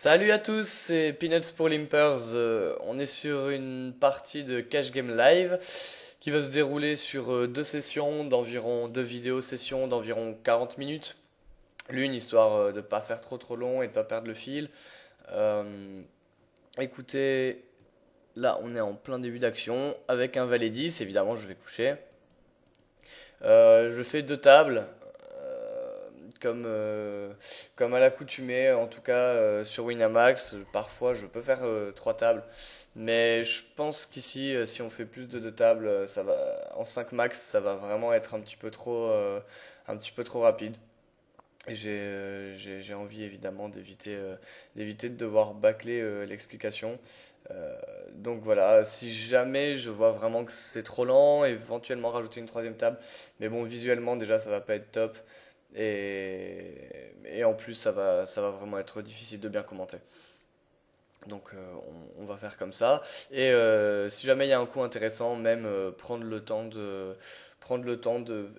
Salut à tous, c'est Peanuts pour Limpers. On est sur une partie de Cash Game Live qui va se dérouler sur deux sessions d'environ, deux vidéos sessions d'environ 40 minutes. L'une histoire de ne pas faire trop long et de pas perdre le fil. Euh, Écoutez, là on est en plein début d'action avec un valet 10, évidemment je vais coucher. Je fais deux tables, euh, comme, euh, comme à l'accoutumée, en tout cas sur Winamax. Parfois je peux faire trois tables, mais je pense qu'ici, si on fait plus de deux tables, ça va, en 5 max, ça va vraiment être un petit peu trop rapide. Et j'ai envie évidemment d'éviter de devoir bâcler l'explication. Donc voilà, si jamais je vois vraiment que c'est trop lent, éventuellement rajouter une troisième table. Mais bon, visuellement déjà ça va pas être top. Et en plus ça va vraiment être difficile de bien commenter. Donc on va faire comme ça. Et si jamais il y a un coup intéressant, même prendre le temps de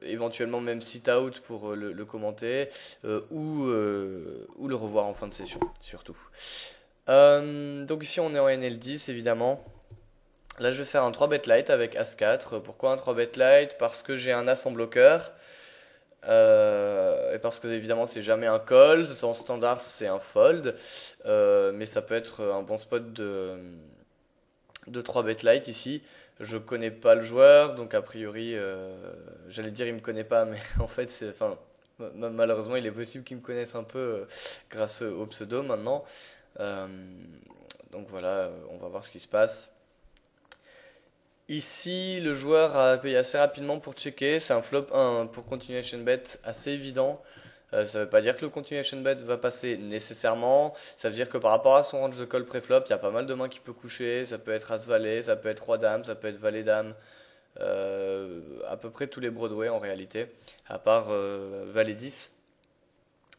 éventuellement même sit out pour le commenter ou le revoir en fin de session surtout. Donc ici on est en NL10 évidemment. Là je vais faire un 3 bet light avec As-4. Pourquoi un 3 bet light? Parce que j'ai un As en bloqueur. Et parce que évidemment c'est jamais un call, en standard c'est un fold, mais ça peut être un bon spot de 3 bet light ici. Je connais pas le joueur, donc a priori, j'allais dire il me connaît pas, mais en fait enfin, malheureusement il est possible qu'il me connaisse un peu grâce au pseudo maintenant. Euh, donc voilà, on va voir ce qui se passe. Ici, le joueur a payé assez rapidement pour checker. C'est un flop 1 pour continuation bet assez évident. Ça ne veut pas dire que le continuation bet va passer nécessairement. Ça veut dire que par rapport à son range de call pré-flop, il y a pas mal de mains qui peut coucher. Ça peut être As-Valet, ça peut être Roi-Dame, ça peut être Valet-Dame. À peu près tous les Broadway en réalité, à part Valet 10.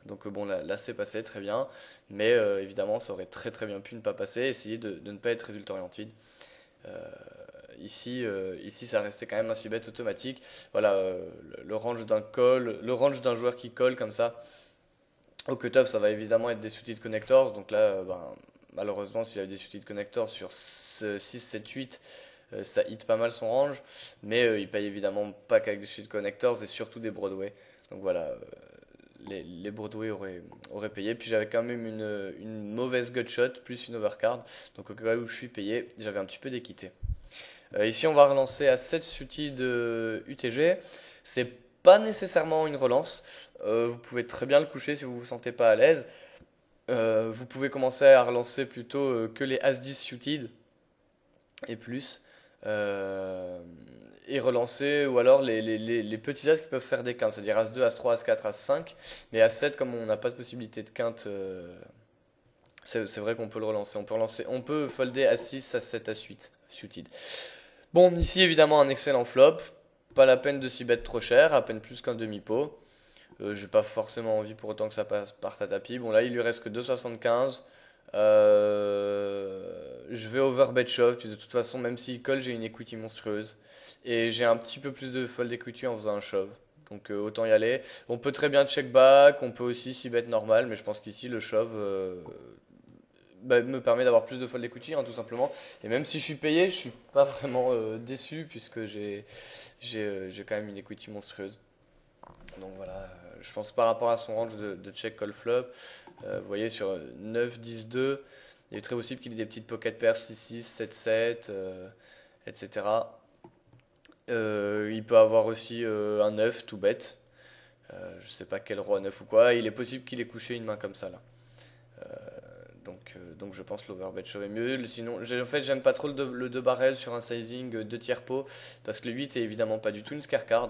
Donc bon, là c'est passé très bien. Mais évidemment, ça aurait très bien pu ne pas passer. Essayer de ne pas être résultat oriented. Euh, ici, ça restait quand même un 6 bet automatique. Voilà, le range d'un call, le range d'un joueur qui colle comme ça. Au cutoff, ça va évidemment être des suited connectors. Donc là, malheureusement, s'il a des suited connectors sur 6, 7, 8, ça hit pas mal son range. Mais il paye évidemment pas qu'avec des suited connectors et surtout des Broadway. Donc voilà, les Broadway auraient payé. Puis j'avais quand même une mauvaise gutshot plus une overcard. Donc au cas où je suis payé, j'avais un petit peu d'équité. Ici, on va relancer à 7 suited de UTG. C'est pas nécessairement une relance. Vous pouvez très bien le coucher si vous vous sentez pas à l'aise. Vous pouvez commencer à relancer plutôt que les As-10 suited et plus. Euh, et relancer, ou alors les petits As qui peuvent faire des quintes, c'est-à-dire As-2, As-3, As-4, As-5. Mais As-7, comme on n'a pas de possibilité de quinte, c'est vrai qu'on peut le relancer. On peut folder As-6, As-7, As-8 suited. Bon, ici évidemment un excellent flop. Pas la peine de s'y bet trop cher, à peine plus qu'un demi-pot. J'ai pas forcément envie pour autant que ça passe par ta tapis. Bon, là il lui reste que 2,75. Je vais overbet shove, puis de toute façon, même s'il colle, j'ai une equity monstrueuse. Et j'ai un petit peu plus de fold equity en faisant un shove. Donc autant y aller. On peut très bien check back, on peut aussi s'y bet normal, mais je pense qu'ici le shove me permet d'avoir plus de fold equity, hein, tout simplement. Et même si je suis payé, je suis pas vraiment déçu puisque j'ai quand même une equity monstrueuse. Donc voilà, je pense par rapport à son range de check call flop, vous voyez sur 9, 10, 2, il est très possible qu'il ait des petites pocket pairs 6, 6, 7, 7, etc. Il peut avoir aussi un 9 tout bête. Je sais pas quel roi 9 ou quoi. Il est possible qu'il ait couché une main comme ça là. Donc je pense l'overbet shove est mieux. Sinon, en fait, j'aime pas trop le 2 barrel sur un sizing 2 tiers pot parce que le 8 est évidemment pas du tout une scare card.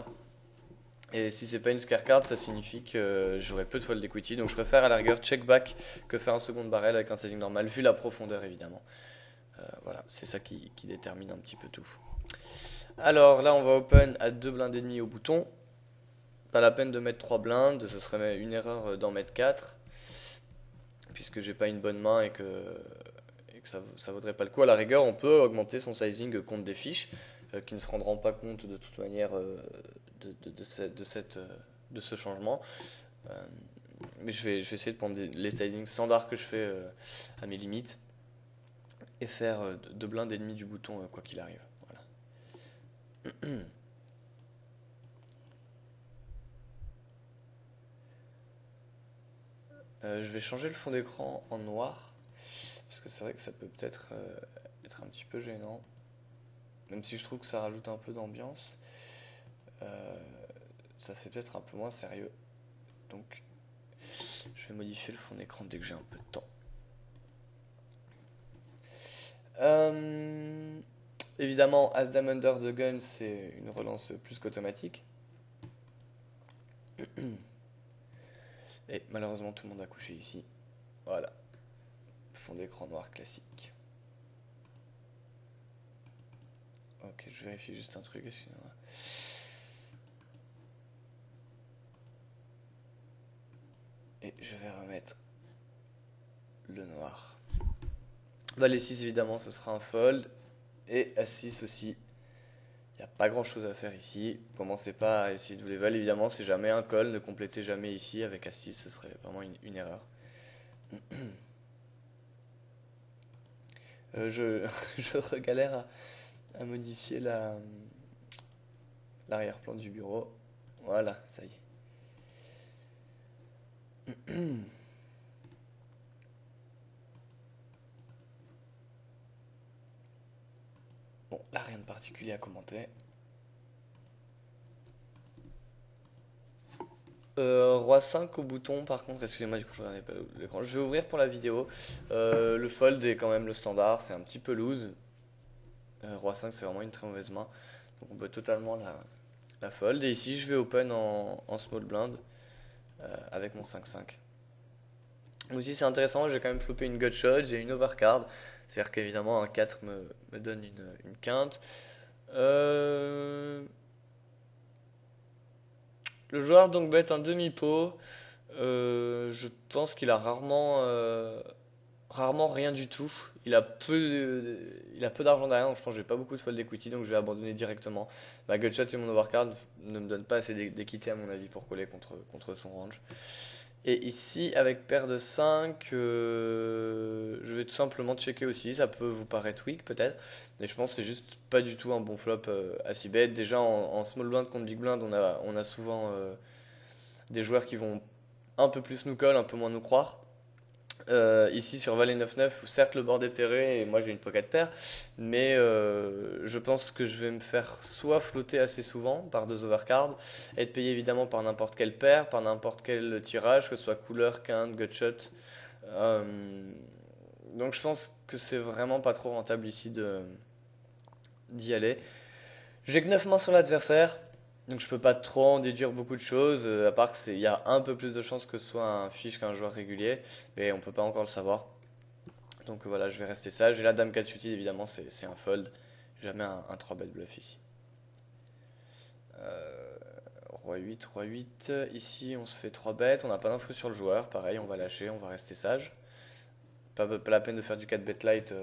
Et si c'est pas une scare card, ça signifie que j'aurai peu de fold equity. Donc je préfère à la rigueur check back que faire un second barrel avec un sizing normal, vu la profondeur évidemment. Voilà, c'est ça qui détermine un petit peu tout. Alors là, on va open à 2 blindes et demi au bouton. Pas la peine de mettre 3 blindes, ce serait une erreur d'en mettre 4 puisque j'ai pas une bonne main et que ça vaudrait pas le coup. À la rigueur, on peut augmenter son sizing contre des fiches qui ne se rendront pas compte de toute manière de ce changement. Euh, Mais je vais essayer de prendre les sizings standards que je fais à mes limites et faire 2 blindes et demi du bouton quoi qu'il arrive. Voilà. Je vais changer le fond d'écran en noir parce que c'est vrai que ça peut peut-être être un petit peu gênant, même si je trouve que ça rajoute un peu d'ambiance. Ça fait peut-être un peu moins sérieux, donc je vais modifier le fond d'écran dès que j'ai un peu de temps. Évidemment, As Dame Under the Gun, c'est une relance plus qu'automatique. Et malheureusement, tout le monde a couché ici. Voilà. Fond d'écran noir classique. Ok, je vérifie juste un truc, excusez-moi. Et je vais remettre le noir. Valet 6, évidemment, ce sera un fold. Et As6 aussi. Il n'y a pas grand chose à faire ici. Commencez pas à essayer de vous les valer. Évidemment, c'est jamais un call. Ne complétez jamais ici. Avec As6, ce serait vraiment une erreur. Je regalère à modifier l'arrière-plan du bureau. Voilà, ça y est. Bon, là, rien de particulier à commenter. Roi 5 au bouton, par contre, excusez-moi, du coup, je regardais pas l'écran. Je vais ouvrir pour la vidéo. Le fold est quand même le standard, c'est un petit peu loose. Roi 5, c'est vraiment une très mauvaise main. Donc, on peut totalement la fold. Et ici, je vais open en small blind avec mon 5-5. Aussi, c'est intéressant, j'ai quand même flopé une gut shot, j'ai une overcard. C'est-à-dire qu'évidemment, un 4 me donne une quinte. Le joueur donc bet un demi-pot. Je pense qu'il a rarement rien du tout. Il a peu d'argent derrière, donc je pense que j'ai pas beaucoup de fold equity, donc je vais abandonner directement. Ma gutshot et mon overcard ne me donnent pas assez d'equity à mon avis pour coller contre son range. Et ici, avec paire de 5, je vais tout simplement checker aussi. Ça peut vous paraître weak peut-être, mais je pense que c'est juste pas du tout un bon flop à 6 bet. Déjà en small blind contre big blind, on a souvent des joueurs qui vont un peu plus nous call, un peu moins nous croire. Ici sur Valet 9-9, où certes le board est pairé et moi j'ai une pocket paire, mais je pense que je vais me faire soit flotter assez souvent par 2 overcards, être payé évidemment par n'importe quelle paire, par n'importe quel tirage, que ce soit couleur, quinte, gutshot. Donc je pense que c'est vraiment pas trop rentable ici d'y aller. J'ai que 9 mains sur l'adversaire. Donc je peux pas trop en déduire beaucoup de choses, à part qu'il y a un peu plus de chances que ce soit un fiche qu'un joueur régulier, mais on peut pas encore le savoir. Donc voilà, je vais rester sage. Et là, Dame 4 suited, évidemment, c'est un fold. Jamais un 3 bet bluff ici. Roi 8, Roi 8. Ici, on se fait 3 bêtes. On n'a pas d'info sur le joueur. Pareil, on va lâcher, on va rester sage. Pas la peine de faire du 4 bet light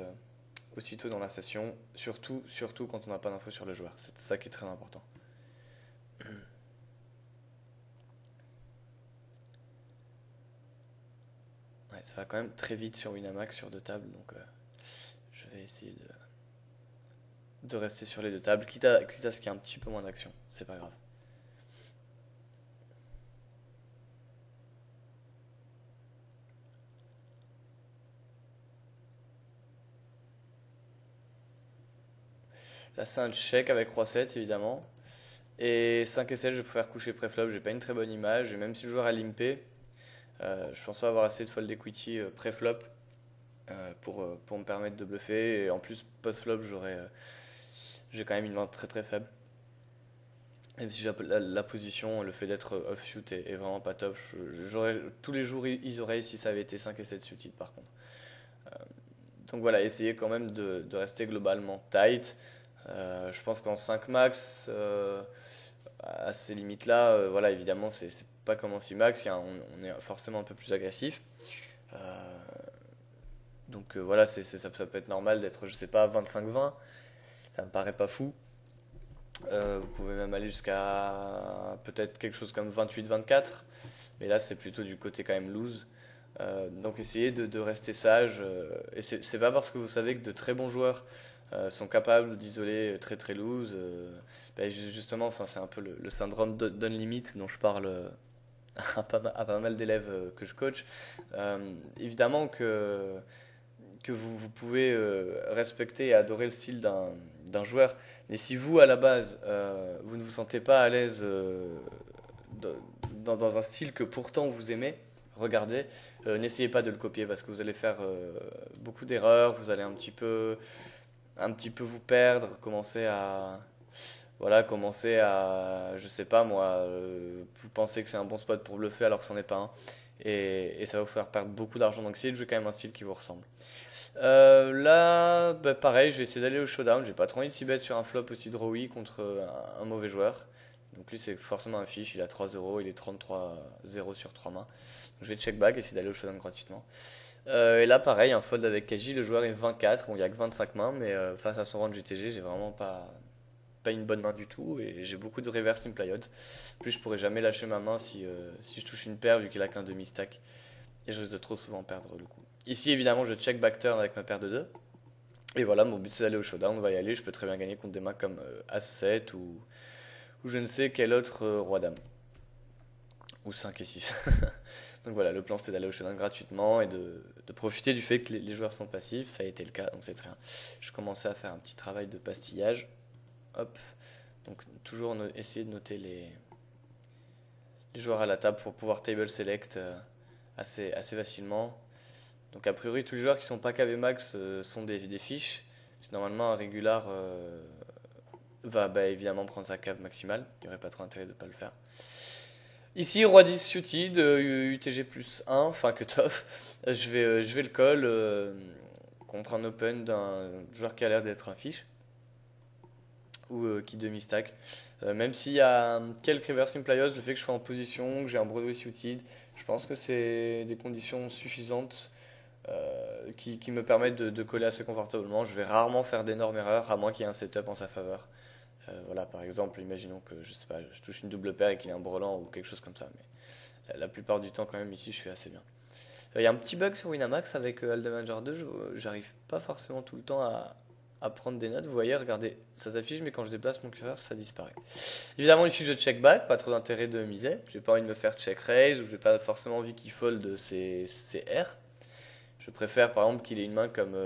aussitôt dans la session. Surtout quand on n'a pas d'info sur le joueur. C'est ça qui est très important. Ouais, ça va quand même très vite sur Winamax, sur 2 tables, donc je vais essayer de rester sur les 2 tables, quitte à ce qu'il y ait un petit peu moins d'action, c'est pas grave. Là c'est un check avec Roi 7 évidemment, et 5 et 7 je préfère coucher pré-flop, j'ai pas une très bonne image, et même si le joueur a limpé, je pense pas avoir assez de fold equity pré-flop pour me permettre de bluffer, et en plus post-flop j'ai quand même une main très très faible. Même si la position, le fait d'être offsuit est vraiment pas top. J'aurais tous les jours ils auraient si ça avait été 5 et 7 suited par contre. Donc voilà, essayez quand même de rester globalement tight. Je pense qu'en 5 max, à ces limites-là, voilà, évidemment, c'est pas comme en 6 max, on est forcément un peu plus agressif. Donc voilà, ça peut être normal d'être, je sais pas, 25-20. Ça me paraît pas fou. Vous pouvez même aller jusqu'à peut-être quelque chose comme 28-24. Mais là, c'est plutôt du côté quand même loose. Donc essayez de rester sage. Et c'est pas parce que vous savez que de très bons joueurs sont capables d'isoler très très loose. Justement, enfin, c'est un peu le syndrome d'Unlimit dont je parle à pas mal d'élèves que je coach. Évidemment que vous pouvez respecter et adorer le style d'un joueur. Mais si vous, à la base, vous ne vous sentez pas à l'aise dans un style que pourtant vous aimez, regardez, n'essayez pas de le copier parce que vous allez faire beaucoup d'erreurs, vous allez un petit peu vous perdre, commencer à, je sais pas moi, vous pensez que c'est un bon spot pour bluffer alors que c'en est pas un. Et ça va vous faire perdre beaucoup d'argent. Donc essayez de jouer quand même un style qui vous ressemble. Là, bah, pareil, je vais essayer d'aller au showdown. J'ai pas trop envie de s'y bet sur un flop aussi drawy contre un mauvais joueur. Donc lui, c'est forcément un fiche. Il a 3-0, il est 33-0 sur 3 mains. Donc je vais check back, essayer d'aller au showdown gratuitement. Et là, pareil, un fold avec Kaji. Le joueur est 24. Bon, il y a que 25 mains, mais face à son range UTG, j'ai vraiment pas une bonne main du tout. Et j'ai beaucoup de reverse imply odds. En plus, je pourrais jamais lâcher ma main si je touche une paire vu qu'il a qu'un demi-stack. Et je risque de trop souvent perdre le coup. Ici, évidemment, je check back turn avec ma paire de 2. Et voilà, mon but c'est d'aller au showdown. On va y aller. Je peux très bien gagner contre des mains comme As-7 ou je ne sais quel autre Roi-Dame. Ou 5 et 6. Donc voilà, le plan c'était d'aller au showdown gratuitement et de profiter du fait que les joueurs sont passifs. Ça a été le cas, donc c'est très bien. Je commençais à faire un petit travail de pastillage. Hop. Donc toujours essayer de noter les joueurs à la table pour pouvoir table select assez facilement. Donc a priori tous les joueurs qui sont pas KV max sont des fiches. Normalement un régular va évidemment prendre sa cave maximale. Il n'y aurait pas trop intérêt de ne pas le faire. Ici Roi 10 suited, UTG plus 1, enfin cutoff. Je vais le call contre un open d'un joueur qui a l'air d'être un fiche. Ou qui demi-stack. Même s'il y a quelques reverse imply odds, le fait que je sois en position, que j'ai un Broadway suited, je pense que c'est des conditions suffisantes qui me permettent de coller assez confortablement. Je vais rarement faire d'énormes erreurs, à moins qu'il y ait un setup en sa faveur. Voilà, par exemple, imaginons que je sais pas, je touche une double paire et qu'il y ait un brelan ou quelque chose comme ça. Mais la plupart du temps, quand même, ici, je suis assez bien. Il y a un petit bug sur Winamax avec Aldemanger 2. J'arrive pas forcément tout le temps à prendre des notes. Vous voyez, regardez, ça s'affiche, mais quand je déplace mon curseur, ça disparaît. Évidemment, ici, je check back, pas trop d'intérêt de miser. J'ai pas envie de me faire check raise ou j'ai pas forcément envie qu'il fold ses R. Je préfère par exemple qu'il ait une main comme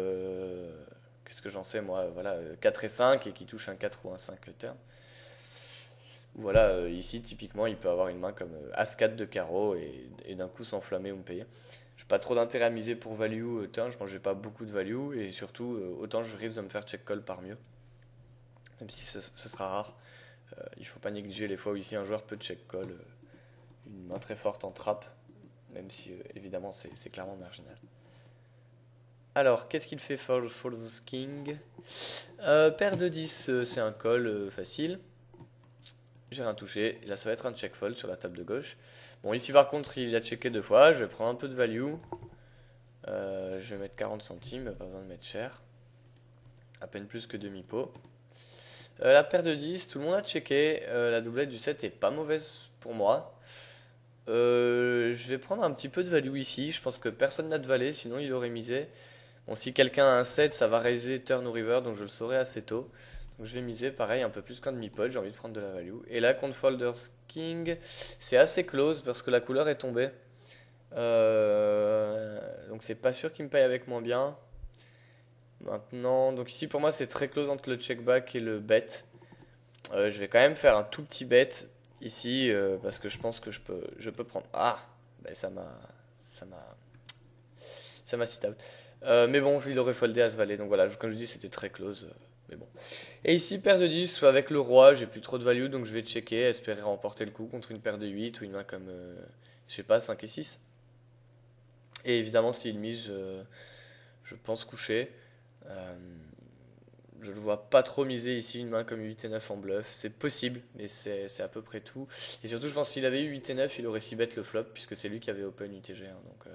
qu'est-ce que j'en sais moi, voilà, 4 et 5 et qu'il touche un 4 ou un 5 turn. Voilà, ici typiquement il peut avoir une main comme As-4 de carreau et d'un coup s'enflammer ou me payer. J'ai pas trop d'intérêt à miser pour value turn, je pense que j'ai pas beaucoup de value et surtout autant je risque de me faire check call par mieux. Même si ce sera rare, il faut pas négliger les fois où ici un joueur peut check call une main très forte en trap, même si évidemment c'est clairement marginal. Alors, qu'est-ce qu'il fait for the king? Paire de 10, c'est un call facile. J'ai rien touché. Et là, ça va être un check fold sur la table de gauche. Bon, ici par contre, il a checké 2 fois. Je vais prendre un peu de value. Je vais mettre 40 centimes, pas besoin de mettre cher. À peine plus que demi-pot. La paire de 10, tout le monde a checké. La doublette du 7 est pas mauvaise pour moi. Je vais prendre un petit peu de value ici. Je pense que personne n'a de valet, sinon il aurait misé. Bon, si quelqu'un a un 7, ça va raiser turn ou river, donc je le saurai assez tôt. Donc je vais miser pareil, un peu plus qu'un demi-pot, j'ai envie de prendre de la value. Et là, contre Folders King, c'est assez close parce que la couleur est tombée. Donc c'est pas sûr qu'il me paye avec moins bien. Maintenant, donc ici pour moi c'est très close entre le check back et le bet. Je vais quand même faire un tout petit bet ici parce que je pense que je peux prendre. Ah, ben ça m'a sit out. Mais bon, il aurait foldé As valet, donc voilà, comme je dis, c'était très close. Mais bon. Et ici, paire de 10, avec le roi, j'ai plus trop de value, donc je vais checker, espérer remporter le coup contre une paire de 8 ou une main comme, je sais pas, 5 et 6. Et évidemment, s'il mise, je pense coucher. Je ne le vois pas trop miser ici une main comme 8 et 9 en bluff. C'est possible, mais c'est à peu près tout. Et surtout, je pense qu'il avait eu 8 et 9, il aurait si bet le flop, puisque c'est lui qui avait open UTG. Hein, donc,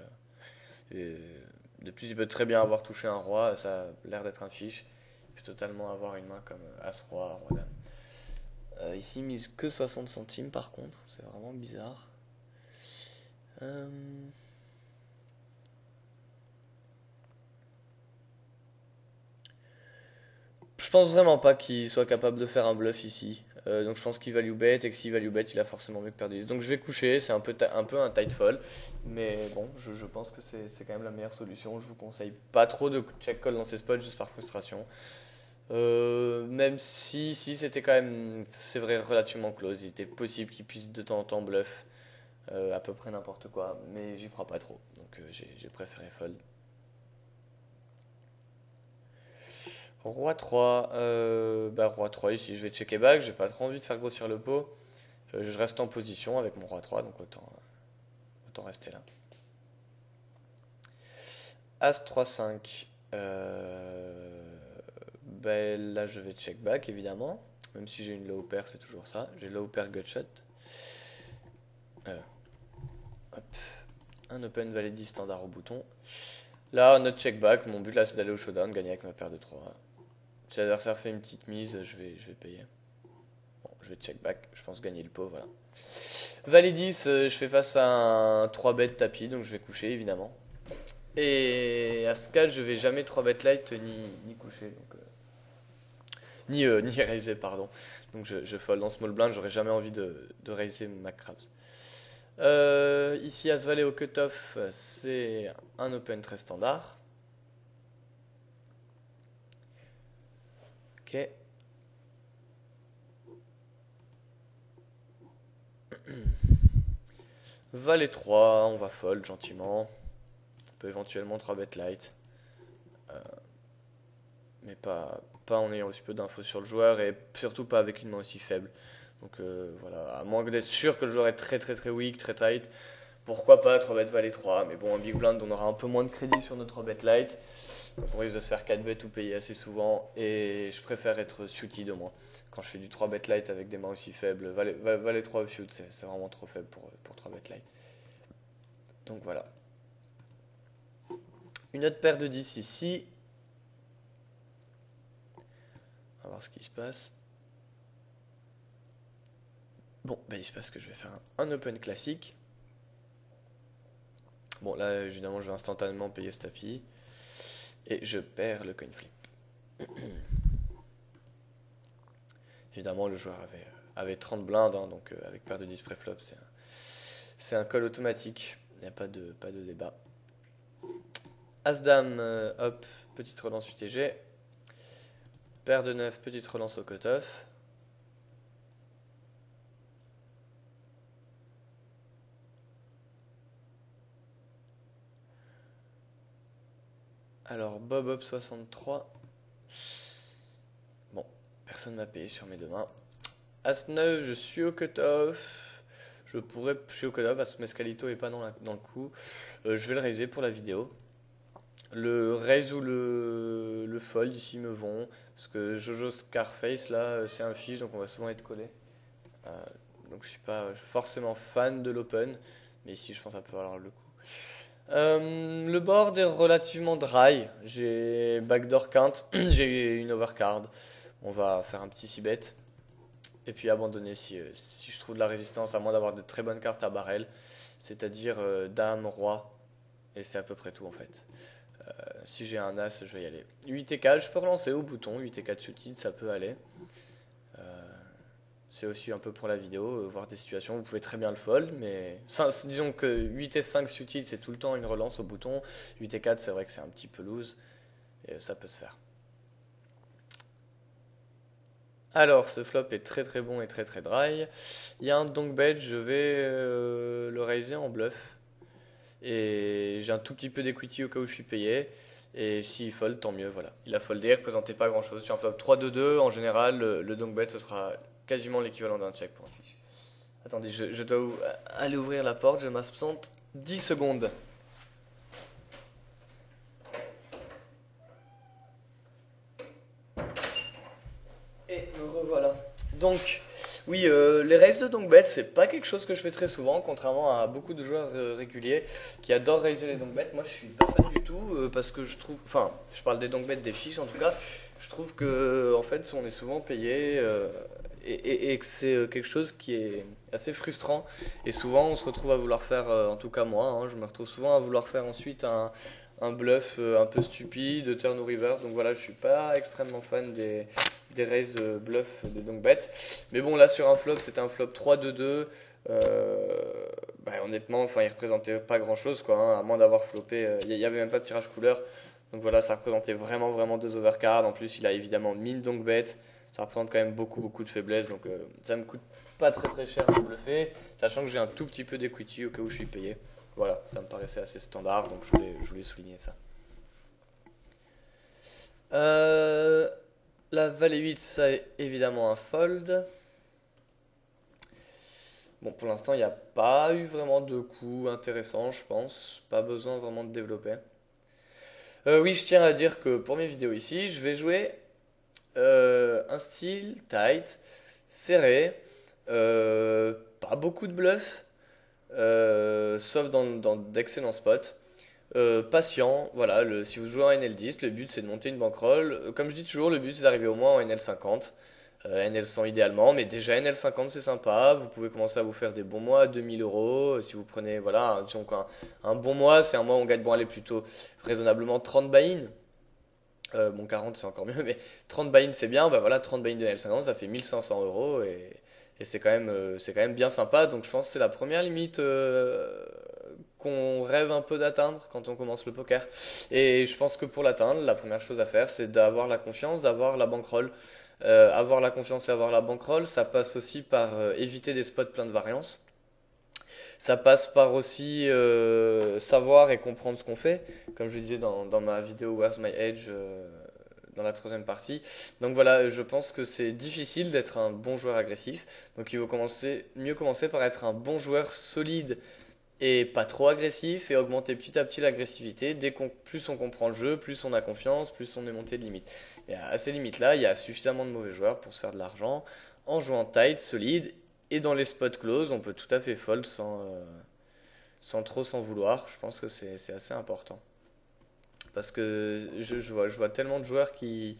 de plus, il peut très bien avoir touché un roi, ça a l'air d'être un fiche. Il peut totalement avoir une main comme As-Roi, Roi-Dame. Ici, il mise que 60 centimes par contre, c'est vraiment bizarre. Euh, Je pense vraiment pas qu'il soit capable de faire un bluff ici. Donc je pense qu'il value bet et que s'il value bet, il a forcément mieux que paire de 10. Donc je vais coucher, c'est un peu un tight fold. Mais bon, je pense que c'est quand même la meilleure solution. Je vous conseille pas trop de check call dans ces spots juste par frustration. Même si c'était quand même, c'est vrai, relativement close. Il était possible qu'il puisse de temps en temps bluff à peu près n'importe quoi. Mais j'y crois pas trop. Donc j'ai préféré fold. Roi 3, Roi 3 ici je vais checker back, j'ai pas trop envie de faire grossir le pot. Je reste en position avec mon Roi 3, donc autant rester là. As 3 5, là je vais check back évidemment, même si j'ai une low pair c'est toujours ça, j'ai low pair gutshot. Hop. Un open valet 10 standard au bouton. Là notre check back, mon but là c'est d'aller au showdown, gagner avec ma paire de 3. Si l'adversaire fait une petite mise, je vais payer. Bon, je vais check back, je pense gagner le pot, voilà. Valet 10, je fais face à un 3 bet tapis, donc je vais coucher évidemment. Et à ce cas, je vais jamais 3 bet light ni coucher, donc, ni raiser, pardon. Donc je fold en small blind, j'aurais jamais envie de raiser ma crabs. Ici, As Valet au cutoff, c'est un open très standard. Ok. Valet 3, on va fold gentiment. On peut éventuellement 3 bet light. Mais pas en ayant aussi peu d'infos sur le joueur et surtout pas avec une main aussi faible. Donc voilà, à moins d'être sûr que le joueur est très très très weak, très tight, pourquoi pas 3 bet valet 3. Mais bon, en big blind, on aura un peu moins de crédit sur notre 3 bet light. Donc on risque de se faire 4 bet ou payer assez souvent. Et je préfère être suited au moins. Quand je fais du 3 bet light avec des mains aussi faibles, valet 3 offsuit, c'est vraiment trop faible pour 3 bet light. Donc voilà. Une autre paire de 10 ici. On va voir ce qui se passe. Bon, il se passe que je vais faire un open classique. Bon, là, évidemment, je vais instantanément payer ce tapis. Et je perds le coin flip. Évidemment, le joueur avait 30 blindes, hein, donc avec paire de 10 préflop, c'est un call automatique. Il n'y a pas de débat. As-Dame, hop, petite relance UTG. Paire de 9, petite relance au cutoff. Alors, Bob Up 63. Bon, personne m'a payé sur mes deux mains. As-9, je suis au cutoff. Je suis au cutoff parce que Mescalito est pas dans le coup. Je vais le raiser pour la vidéo. Le raise ou le fold ici me vont. Parce que Jojo Scarface là, c'est un fiche donc on va souvent être collé. Donc je suis pas forcément fan de l'open. Mais ici je pense que ça peut valoir le coup. Le board est relativement dry. J'ai backdoor quinte, j'ai une overcard. On va faire un petit 6 bet. Et puis abandonner si je trouve de la résistance, à moins d'avoir de très bonnes cartes à barrel. C'est-à-dire dame, roi. Et c'est à peu près tout en fait. Si j'ai un as, je vais y aller. 8 et 4, je peux relancer au bouton. 8 et 4 suited, ça peut aller. C'est aussi un peu pour la vidéo, voir des situations. Vous pouvez très bien le fold, mais disons que 8 et 5 suited, c'est tout le temps une relance au bouton. 8 et 4, c'est vrai que c'est un petit peu loose. Et ça peut se faire. Alors, ce flop est très très bon et très très dry. Il y a un donk bet, je vais le raiser en bluff. Et j'ai un tout petit peu d'equity au cas où je suis payé. Et s'il fold, tant mieux, voilà. Il a foldé, il représentait pas grand chose. Sur un flop 3-2-2, en général, le donk bet, ce sera quasiment l'équivalent d'un check pour un fiche. Attendez, je dois aller ouvrir la porte, je m'absente 10 secondes. Et me revoilà. Donc, oui, les raises de donk bet, c'est pas quelque chose que je fais très souvent, contrairement à beaucoup de joueurs réguliers qui adorent raiser les donk bet. Moi, je suis pas fan du tout parce que je trouve, enfin, je parle des donk bet des fiches en tout cas. Je trouve que en fait, on est souvent payé et que c'est quelque chose qui est assez frustrant. Et souvent, on se retrouve à vouloir faire, en tout cas moi, hein, je me retrouve souvent à vouloir faire ensuite un bluff un peu stupide, de turn ou river. Donc voilà, je suis pas extrêmement fan des raises bluff de Dongbet. Mais bon, là sur un flop, c'était un flop 3-2-2. Bah, honnêtement, enfin, il représentait pas grand chose, quoi, hein, à moins d'avoir floppé. Il y avait même pas de tirage couleur. Donc voilà, ça représentait vraiment, vraiment deux overcards. En plus, il a évidemment mine Dongbet. Ça représente quand même beaucoup, beaucoup de faiblesse. Donc ça me coûte pas très, très cher de bluffer. Sachant que j'ai un tout petit peu d'equity au cas où je suis payé. Voilà, ça me paraissait assez standard. Donc je voulais souligner ça. Euh, la Valet 8, ça est évidemment un fold. Bon, pour l'instant, il n'y a pas eu vraiment de coup intéressant, je pense. Pas besoin vraiment de développer. Oui, je tiens à dire que pour mes vidéos ici, je vais jouer un style tight, serré, pas beaucoup de bluff, sauf dans d'excellents spots. Patient, voilà, si vous jouez en NL10, le but c'est de monter une bankroll. Comme je dis toujours, le but c'est d'arriver au moins en NL50. NL100 idéalement, mais déjà NL50 c'est sympa. Vous pouvez commencer à vous faire des bons mois à 2000 € si vous prenez, voilà, disons un bon mois, c'est un mois où on gagne bon aller plutôt raisonnablement 30 buy-in. Bon, 40 c'est encore mieux, mais 30 buy-in c'est bien. Bah voilà, 30 buy-in de NL50 ça fait 1500 € et c'est quand même bien sympa. Donc je pense que c'est la première limite qu'on rêve un peu d'atteindre quand on commence le poker. Et je pense que pour l'atteindre, la première chose à faire c'est d'avoir la confiance, d'avoir la bankroll. Avoir la confiance et avoir la bankroll, ça passe aussi par éviter des spots pleins de variance. Ça passe par aussi savoir et comprendre ce qu'on fait, comme je disais dans ma vidéo Where's My Edge dans la troisième partie. Donc voilà, je pense que c'est difficile d'être un bon joueur agressif. Donc il faut mieux commencer par être un bon joueur solide et pas trop agressif et augmenter petit à petit l'agressivité. Plus on comprend le jeu, plus on a confiance, plus on est monté de limite. Et à ces limites-là, il y a suffisamment de mauvais joueurs pour se faire de l'argent en jouant tight, solide. Et dans les spots close, on peut tout à fait fold sans trop s'en vouloir. Je pense que c'est assez important. Parce que je vois tellement de joueurs qui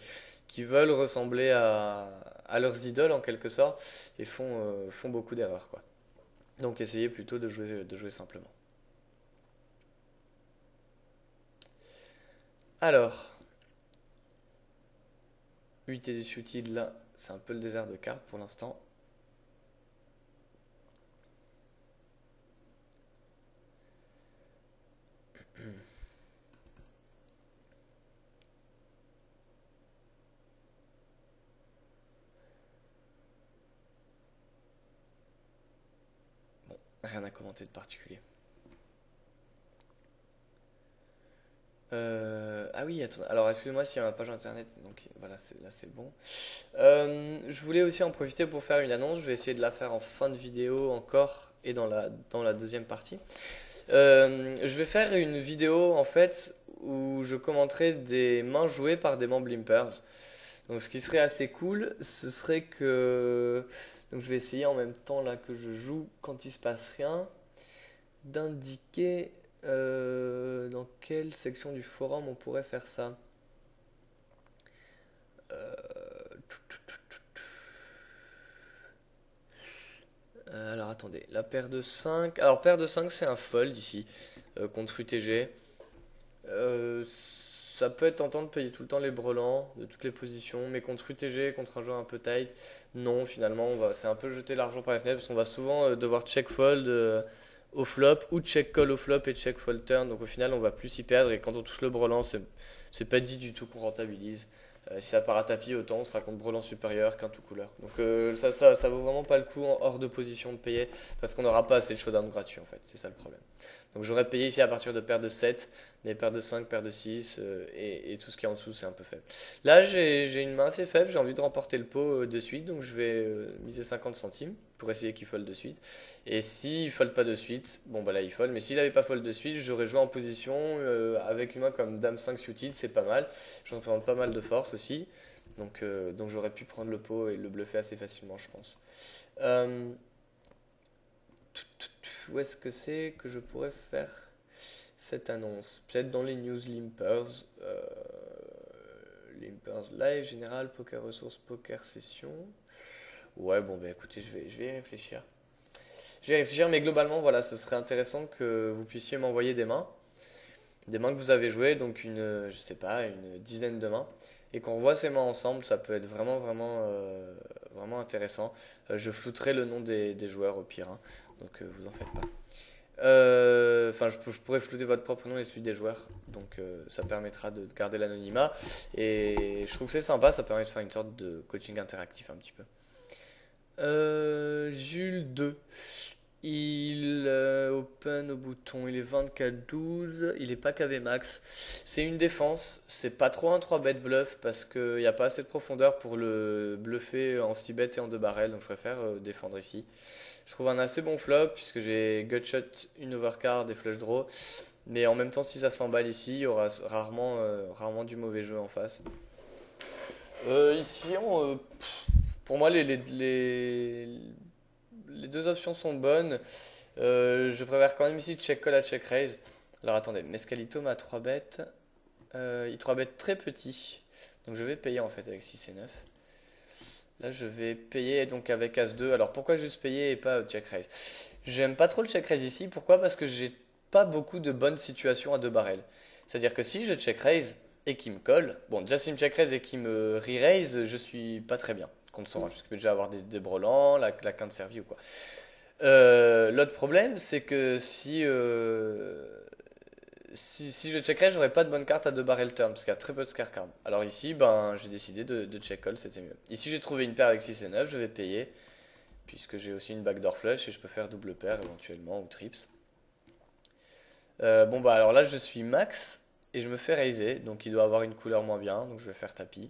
veulent ressembler à leurs idoles en quelque sorte et font beaucoup d'erreurs, quoi. Donc essayez plutôt de jouer simplement. Alors, 8 et 10 utiles là, c'est un peu le désert de cartes pour l'instant. Bon, rien à commenter de particulier. Ah oui, attends. Alors, excuse-moi s'il y a ma page internet. Donc voilà, là c'est bon. Je voulais aussi en profiter pour faire une annonce. Je vais essayer de la faire en fin de vidéo encore et dans la deuxième partie. Je vais faire une vidéo en fait où je commenterai des mains jouées par des membres Blimpers. Donc ce qui serait assez cool, ce serait que... Donc je vais essayer en même temps là que je joue quand il se passe rien, d'indiquer dans quelle section du forum on pourrait faire ça. Alors attendez, la paire de 5. Alors paire de 5 c'est un fold ici contre UTG. Ça peut être tentant de payer tout le temps les brelans de toutes les positions, mais contre UTG, contre un joueur un peu tight, non, finalement, c'est un peu jeter l'argent par la fenêtre parce qu'on va souvent devoir check fold au flop ou check call au flop et check fold turn. Donc au final, on va plus s'y perdre et quand on touche le brelan, c'est pas dit du tout qu'on rentabilise. Si ça part à tapis, autant on sera contre brelan supérieur qu'un tout couleur. Donc ça vaut vraiment pas le coup en hors de position de payer parce qu'on n'aura pas assez de showdown gratuit en fait, c'est ça le problème. Donc j'aurais payé ici à partir de paire de 7, des paires de 5, paires de 6, et tout ce qui est en dessous c'est un peu faible. Là j'ai une main assez faible, j'ai envie de remporter le pot de suite, donc je vais miser 50 centimes pour essayer qu'il fold de suite. Et s'il fold pas de suite, bon bah là il fold, mais s'il avait pas fold de suite, j'aurais joué en position avec une main comme Dame 5 suited, c'est pas mal. Je représente pas mal de force aussi, donc j'aurais pu prendre le pot et le bluffer assez facilement je pense. Euh, Où est-ce que c'est que je pourrais faire cette annonce? Peut-être dans les news Limpers. Limpers Live, Général, Poker Ressources, Poker Session. Ouais, bon, bah écoutez, je vais y réfléchir. Je vais y réfléchir, mais globalement, voilà, ce serait intéressant que vous puissiez m'envoyer des mains que vous avez jouées, donc je sais pas, une dizaine de mains, et qu'on revoie ces mains ensemble, ça peut être vraiment intéressant. Je flouterai le nom des joueurs au pire, hein, donc vous en faites pas. Enfin, je pourrais flouter votre propre nom et celui des joueurs, donc ça permettra de garder l'anonymat, et je trouve que c'est sympa, ça permet de faire une sorte de coaching interactif un petit peu. Jules 2. Il open au bouton, il est 24-12, il est pas KV max. C'est une défense, c'est pas trop un 3 bet bluff parce qu'il n'y a pas assez de profondeur pour le bluffer en 6 bet et en 2 barrels, donc je préfère défendre ici. Je trouve un assez bon flop puisque j'ai gutshot, une overcard et flush draw, mais en même temps si ça s'emballe ici, il y aura rarement du mauvais jeu en face. Ici, pour moi, les deux options sont bonnes. Je préfère quand même ici check call à check raise. Alors attendez, Mescalito m'a 3 bêtes. Il 3 bêtes très petit. Donc je vais payer en fait avec 6 et 9. Là je vais payer donc avec As-2. Alors pourquoi juste payer et pas check raise? J'aime pas trop le check raise ici. Pourquoi? Parce que j'ai pas beaucoup de bonnes situations à 2 barrels. C'est-à-dire que si je check raise et qu'il me colle, bon déjà s'il me check raise et qu'il me re-raise, je suis pas très bien contre son range. Parce qu'il peut déjà avoir des brelans, la quinte servie ou quoi. L'autre problème, c'est que si je checkerais, j'aurais pas de bonne carte à 2 barrel turn, parce qu'il y a très peu de scare card. Alors ici, ben, j'ai décidé de check call, c'était mieux. Ici, j'ai trouvé une paire avec 6 et 9, je vais payer, puisque j'ai aussi une backdoor flush et je peux faire double paire éventuellement, ou trips. Bon, bah alors là, je suis max, et je me fais raiser, donc il doit avoir une couleur moins bien, donc je vais faire tapis.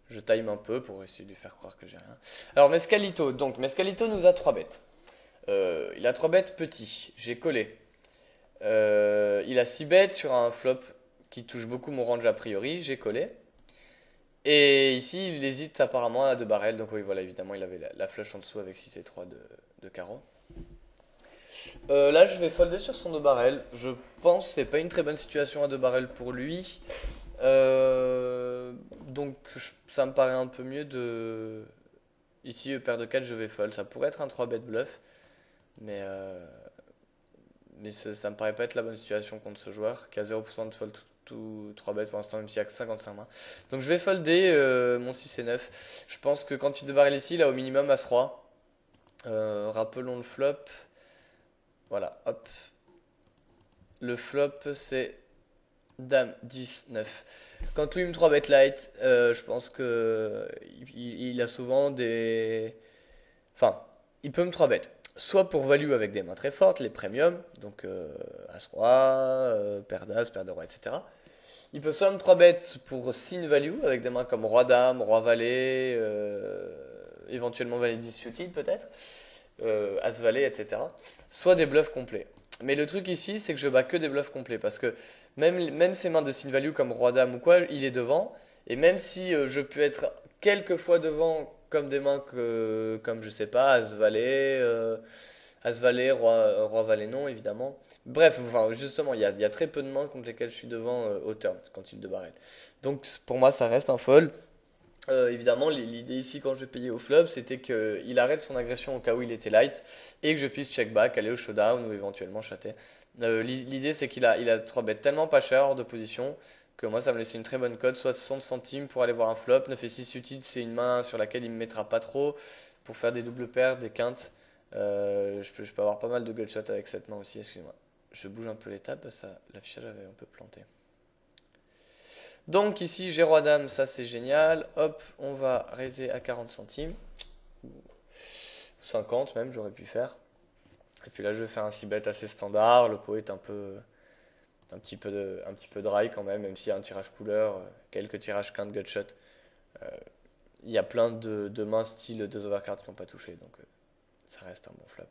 Je time un peu pour essayer de lui faire croire que j'ai rien. Alors Mescalito, donc Mescalito nous a 3 bêtes. Il a 3 bêtes petits, j'ai collé. Il a 6 bêtes sur un flop qui touche beaucoup mon range a priori, j'ai collé. Et ici, il hésite apparemment à 2 barrels, donc oui, voilà, évidemment, il avait la flush en dessous avec 6 et 3 de carreau. Là, je vais folder sur son 2 barrels. Je pense que c'est pas une très bonne situation à 2 barrels pour lui. Donc, ça me paraît un peu mieux de. Ici, paire de 4, je vais fold. Ça pourrait être un 3 bet bluff, mais mais ça me paraît pas être la bonne situation contre ce joueur qui a 0% de fold tout 3 bêtes pour l'instant, même s'il y a que 55 mains. Donc je vais folder mon 6 et 9. Je pense que quand il débarre ici, il a au minimum As-Roi. Rappelons le flop. Voilà, hop. Le flop, c'est Dame 10, 9. Quand lui me 3 bet light, je pense que il a souvent des. Enfin, il peut me 3 bet soit pour value avec des mains très fortes, les premiums, donc As-Roi, Paire d'As, Paire de Roi, etc. Il peut soit me 3 bet pour sin value avec des mains comme Roi-Dame, Roi-Valet, éventuellement Valet 10 suited peut-être, As-Valet, etc. Soit des bluffs complets. Mais le truc ici, c'est que je bats que des bluffs complets parce que même ces mains de sin value comme Roi-Dame ou quoi, il est devant. Et même si je peux être quelques fois devant comme des mains comme je sais pas, As-Valet, As-Valet, Roi-Valet non, évidemment. Bref, enfin, justement, il y a très peu de mains contre lesquelles je suis devant au turn quand il de barrel. Donc pour moi, ça reste un fold. Évidemment, l'idée ici quand je payais au flop, c'était qu'il arrête son agression au cas où il était light et que je puisse check back, aller au showdown ou éventuellement chatter. L'idée c'est il a 3 bêtes tellement pas cher hors de position que moi ça me laissait une très bonne cote, soit 60 centimes pour aller voir un flop. 9 et 6 suited, c'est une main sur laquelle il me mettra pas trop pour faire des doubles paires, des quintes. Je peux avoir pas mal de gutshot avec cette main aussi, excusez-moi. Je bouge un peu les tables, l'affichage avait un peu planté. Donc ici j'ai roi dame, ça c'est génial. Hop, on va raiser à 40 centimes. 50 même, j'aurais pu faire. Et puis là je vais faire un 6 bet assez standard. Le pot est un petit peu dry quand même, même s'il y a un tirage couleur, quelques tirages quinte gutshot. Il y a plein de mains style 2 overcards qui n'ont pas touché, donc ça reste un bon flop.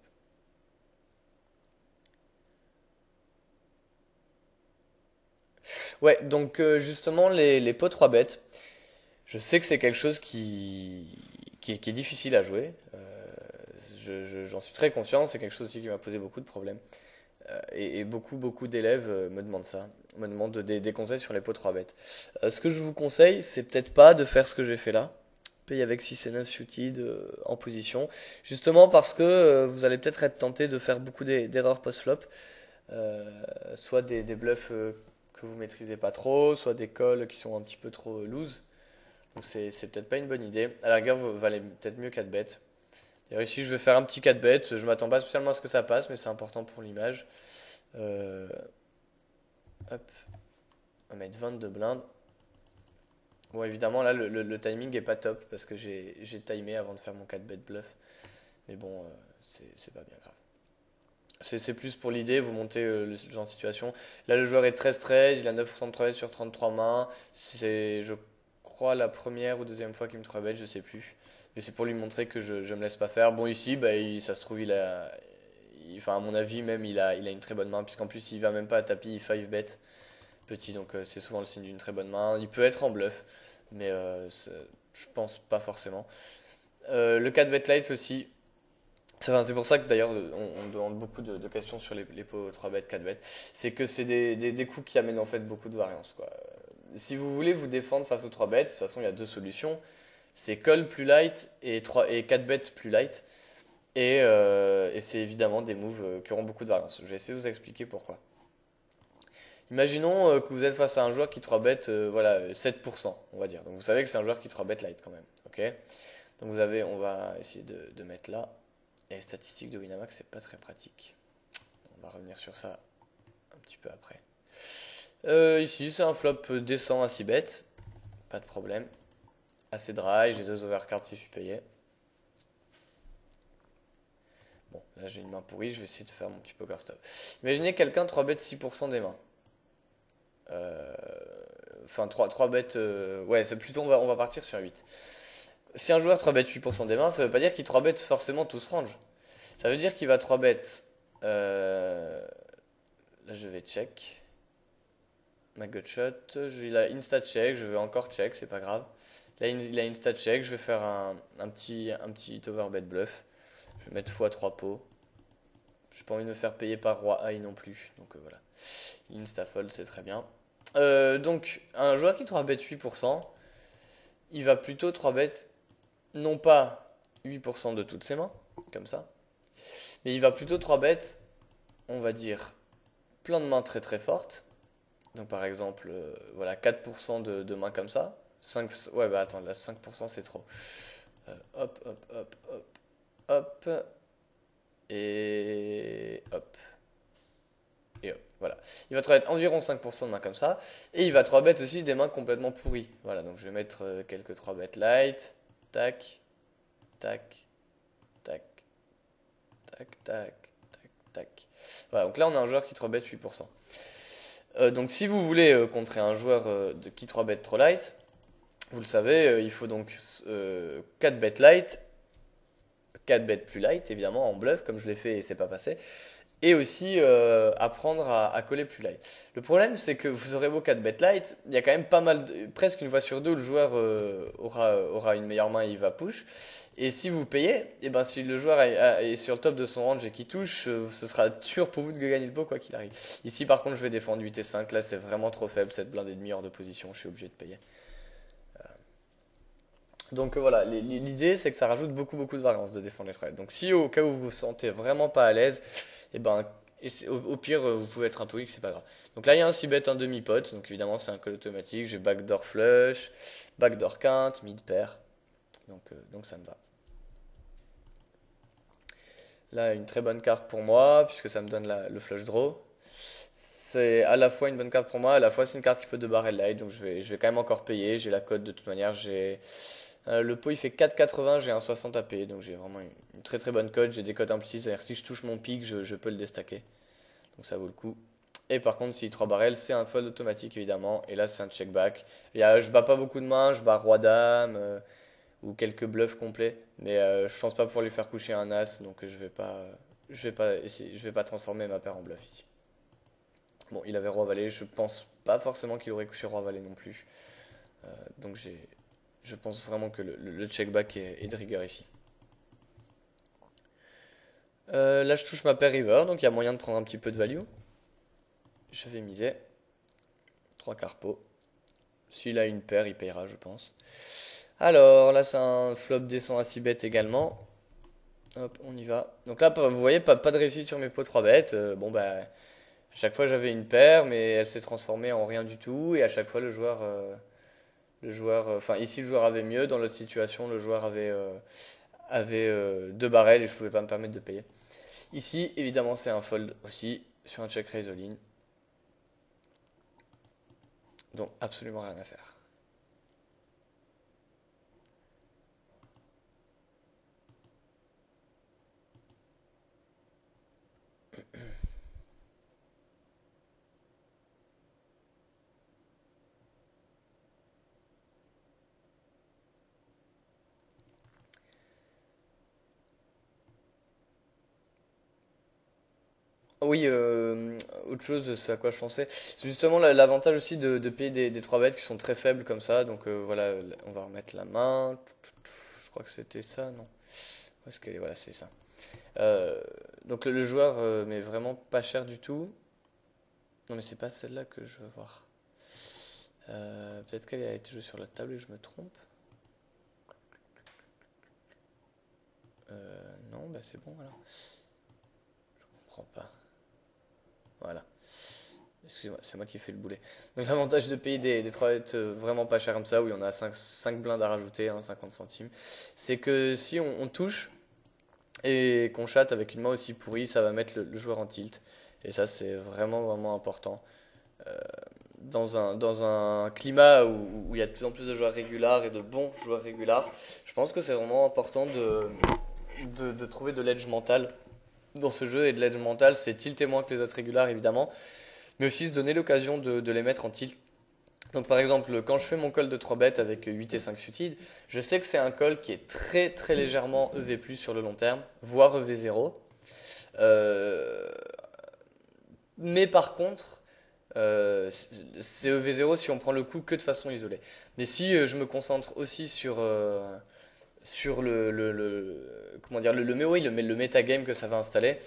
Ouais, donc justement les pots 3 bêtes, je sais que c'est quelque chose qui est difficile à jouer. J'en suis très conscient, c'est quelque chose aussi qui m'a posé beaucoup de problèmes. Et beaucoup d'élèves me demandent ça, me demandent des conseils sur les pots 3 bêtes. Ce que je vous conseille, c'est peut-être pas de faire ce que j'ai fait là, paye avec 6 et 9 suited en position. Justement parce que vous allez peut-être être tenté de faire beaucoup d'erreurs post-flop. Soit des bluffs que vous maîtrisez pas trop, soit des calls qui sont un petit peu trop loose. Donc c'est peut-être pas une bonne idée. À la rigueur, vous valez peut-être mieux 4 bêtes. D'ailleurs ici je vais faire un petit 4 bêtes. Je m'attends pas spécialement à ce que ça passe, mais c'est important pour l'image. Euh, hop, on va mettre 22 blindes. Bon, évidemment, là, le timing est pas top parce que j'ai timé avant de faire mon 4 bet bluff. Mais bon, c'est pas bien grave. C'est plus pour l'idée, vous montez le genre de situation. Là, le joueur est 13-13, il a 9% de 3 bet sur 33 mains. C'est, je crois, la première ou deuxième fois qu'il me 3 bet, je sais plus. Mais c'est pour lui montrer que je me laisse pas faire. Bon, ici, bah, ça se trouve, enfin, à mon avis, même, il a une très bonne main, puisqu'en plus, il va même pas à tapis, il 5 bet petit, donc c'est souvent le signe d'une très bonne main. Il peut être en bluff, mais je pense pas forcément. Le 4 bet light aussi. C'est pour ça que d'ailleurs on demande beaucoup de questions sur les pots 3 bet, 4 bet. C'est que c'est des coups qui amènent en fait beaucoup de variance, quoi. Si vous voulez vous défendre face aux 3 bêtes, de toute façon il y a deux solutions. C'est call plus light et 4 bêtes plus light. Et c'est évidemment des moves qui auront beaucoup de variance. Je vais essayer de vous expliquer pourquoi. Imaginons que vous êtes face à un joueur qui 3 bet voilà, 7%, on va dire. Donc vous savez que c'est un joueur qui 3 bet light quand même. Ok. Donc on va essayer de mettre là. Et les statistiques de Winamax, c'est pas très pratique. On va revenir sur ça un petit peu après. Ici, c'est un flop décent à 6 bêtes. Pas de problème. Assez dry, j'ai 2 overcards si je suis payé. Bon, là j'ai une main pourrie, je vais essayer de faire mon petit poker stop. Imaginez quelqu'un 3 bêtes 6% des mains. Enfin, 3 bêtes. Ouais, c'est plutôt, on va partir sur 8. Si un joueur 3 bet 8% des mains, ça veut pas dire qu'il 3 bet forcément tous range. Ça veut dire qu'il va 3 bet. Là, je vais check. Ma gut shot. Il a insta check. Je vais encore check, c'est pas grave. Là, il a insta check. Je vais faire un petit overbet bluff. Je vais mettre x3 pots. J'ai pas envie de me faire payer par roi high non plus. Donc voilà. Insta fold, c'est très bien. Donc, un joueur qui 3 bet 8%, il va plutôt 3 bet non pas 8% de toutes ses mains, comme ça, mais il va plutôt 3 bêtes, on va dire, plein de mains très très fortes. Donc par exemple, voilà, 4% de mains comme ça. 5, ouais, bah attends, là 5% c'est trop. Hop, hop, hop, hop, hop, et hop. Et hop, voilà. Il va 3 bêtes environ 5% de mains comme ça. Et il va 3 bêtes aussi des mains complètement pourries. Voilà, donc je vais mettre quelques 3 bêtes light. Tac, tac, tac, tac, tac, tac, tac. Voilà, donc là on a un joueur qui 3 bet 8%. Donc si vous voulez contrer un joueur qui 3 bet trop light, vous le savez, il faut donc 4 bet light, 4 bet plus light évidemment en bluff comme je l'ai fait et c'est pas passé. Et aussi apprendre à coller plus light. Le problème, c'est que vous aurez beau 4 bet light, il y a quand même pas mal, presque une fois sur deux, le joueur aura une meilleure main et il va push. Et si vous payez, et ben si le joueur est sur le top de son range et qui touche, ce sera sûr pour vous de gagner le pot quoi qu'il arrive. Ici, par contre, je vais défendre 8 et 5. Là, c'est vraiment trop faible, cette blinde et demi hors de position, je suis obligé de payer. Donc voilà, l'idée c'est que ça rajoute beaucoup beaucoup de variance de défendre les trades. Donc si au cas où vous vous sentez vraiment pas à l'aise, et ben au pire vous pouvez être un peu weak, c'est pas grave. Donc là il y a un 6 bet un demi pot, donc évidemment c'est un call automatique, j'ai backdoor flush, backdoor quinte, mid pair. Donc ça me va. Là une très bonne carte pour moi puisque ça me donne le flush draw. C'est à la fois une bonne carte pour moi, à la fois c'est une carte qui peut de barrel light, donc je vais quand même encore payer, j'ai la cote de toute manière, le pot il fait 4,80, j'ai un 60 à payer, donc j'ai vraiment une très très bonne cote. J'ai des cotes implicites, c'est-à-dire si je touche mon pic, je peux le déstacker. Donc ça vaut le coup. Et par contre, si 3 barrels, c'est un fold automatique évidemment. Et là, c'est un check back. Je bats pas beaucoup de mains, je bats roi-dame ou quelques bluffs complets. Mais je pense pas pouvoir lui faire coucher un as, donc je vais pas transformer ma paire en bluff ici. Bon, il avait roi-valet, je pense pas forcément qu'il aurait couché roi-valet non plus. Donc je pense vraiment que le check back est de rigueur ici. Là, je touche ma paire river, donc il y a moyen de prendre un petit peu de value. Je vais miser. 3 carpos. S'il a une paire, il payera, je pense. Alors là, c'est un flop descend à 6 bêtes également. Hop, on y va. Donc là, vous voyez, pas de réussite sur mes pots 3 bêtes. Bon, bah, à chaque fois j'avais une paire, mais elle s'est transformée en rien du tout. Et à chaque fois, enfin, ici, le joueur avait mieux. Dans l'autre situation, le joueur avait deux barrels et je pouvais pas me permettre de payer. Ici, évidemment, c'est un fold aussi sur un check raise all-in. Donc, absolument rien à faire. Oui, autre chose, c'est à quoi je pensais. C'est justement l'avantage aussi de payer des 3 bêtes qui sont très faibles comme ça. Donc voilà, on va remettre la main. Je crois que c'était ça, non? Où est-ce qu'elle est? Voilà, c'est ça. Euh, donc le joueur met vraiment pas cher du tout. Non, mais c'est pas celle-là que je veux voir. Peut-être qu'elle a été jouée sur la table et je me trompe. Non, bah c'est bon alors. Je comprends pas. Voilà. Excusez-moi, c'est moi qui ai fait le boulet. Donc l'avantage de payer des 3 bêtes vraiment pas cher comme ça, où il y en a 5 blindes à rajouter, hein, 50 centimes, c'est que si on touche et qu'on chatte avec une main aussi pourrie, ça va mettre le joueur en tilt. Et ça, c'est vraiment important. Euh, dans un climat où il y a de plus en plus de joueurs régulars et de bons joueurs régulars, je pense que c'est vraiment important de trouver de l'edge mental dans ce jeu. Et de l'edge mental, c'est tilter moins que les autres régulars, évidemment, mais aussi se donner l'occasion de les mettre en tilt. Donc par exemple, quand je fais mon call de 3 bêtes avec 8 et 5 suited, je sais que c'est un call qui est très légèrement EV+, sur le long terme, voire EV0. Euh, mais par contre, c'est EV0 si on prend le coup que de façon isolée. Mais si je me concentre aussi sur comment dire, oui, le metagame que ça va installer,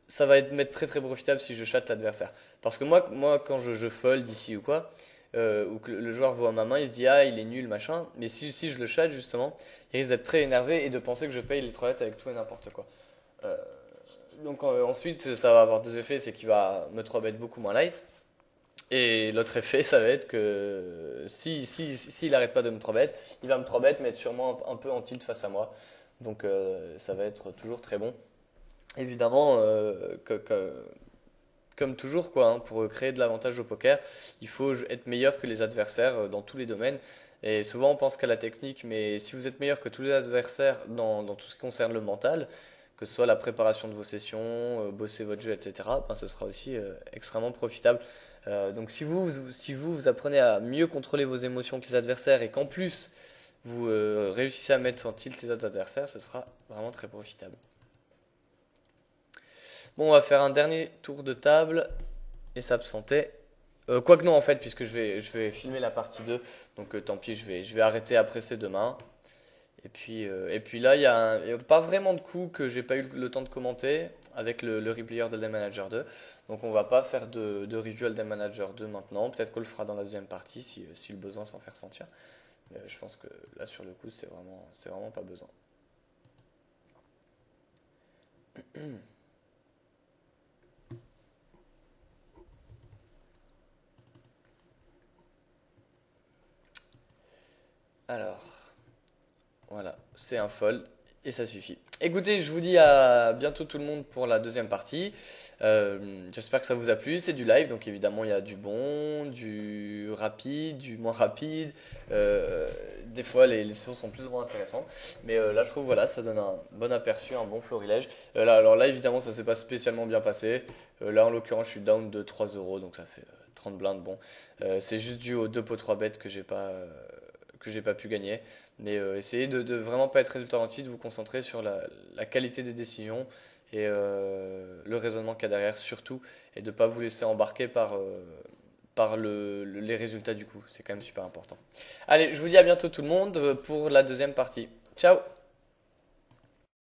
ça va m'être très profitable si je chatte l'adversaire. Parce que moi quand je fold ici ou quoi, ou que le joueur voit ma main, il se dit ah il est nul machin. Mais si je le chatte justement, il risque d'être très énervé et de penser que je paye les 3 lettres avec tout et n'importe quoi. Euh, donc ensuite ça va avoir deux effets, c'est qu'il va me 3 bet beaucoup moins light. Et l'autre effet, ça va être que s'il arrête pas de me 3 bet, il va me 3 bet, mais être sûrement un peu en tilt face à moi. Donc ça va être toujours très bon. Évidemment, comme toujours, quoi, hein, pour créer de l'avantage au poker, il faut être meilleur que les adversaires dans tous les domaines. Et souvent, on pense qu'à la technique, mais si vous êtes meilleur que tous les adversaires dans tout ce qui concerne le mental, que ce soit la préparation de vos sessions, bosser votre jeu, etc., ben, ce sera aussi extrêmement profitable. Donc si vous apprenez à mieux contrôler vos émotions que les adversaires et qu'en plus vous réussissez à mettre en tilt les autres adversaires, ce sera vraiment très profitable. Bon, on va faire un dernier tour de table et s'absenter. Quoique non en fait, puisque je vais filmer la partie 2, donc tant pis, je vais arrêter après ces deux mains. Et puis là, il y a pas vraiment de coups que j'ai pas eu le temps de commenter avec le replayer d'Elden Manager 2. Donc on va pas faire de review Elden Manager 2 maintenant. Peut-être qu'on le fera dans la deuxième partie si le besoin s'en fait ressentir. Mais je pense que là sur le coup, c'est vraiment pas besoin. Alors, voilà, c'est un fold et ça suffit. Écoutez, je vous dis à bientôt tout le monde pour la deuxième partie. J'espère que ça vous a plu. C'est du live, donc évidemment il y a du bon, du rapide, du moins rapide. Des fois les sessions sont plus ou moins intéressantes. Mais là je trouve voilà, ça donne un bon aperçu, un bon florilège. Alors là évidemment ça s'est pas spécialement bien passé. Là en l'occurrence je suis down de 3 euros, donc ça fait 30 blindes. Bon, c'est juste dû aux deux pots 3 bêtes que j'ai pas pu gagner. Mais essayez de vraiment pas être résultat-orienté, de vous concentrer sur la qualité des décisions et le raisonnement qu'il y a derrière surtout, et de ne pas vous laisser embarquer par les résultats du coup. C'est quand même super important. Allez, je vous dis à bientôt tout le monde pour la deuxième partie. Ciao!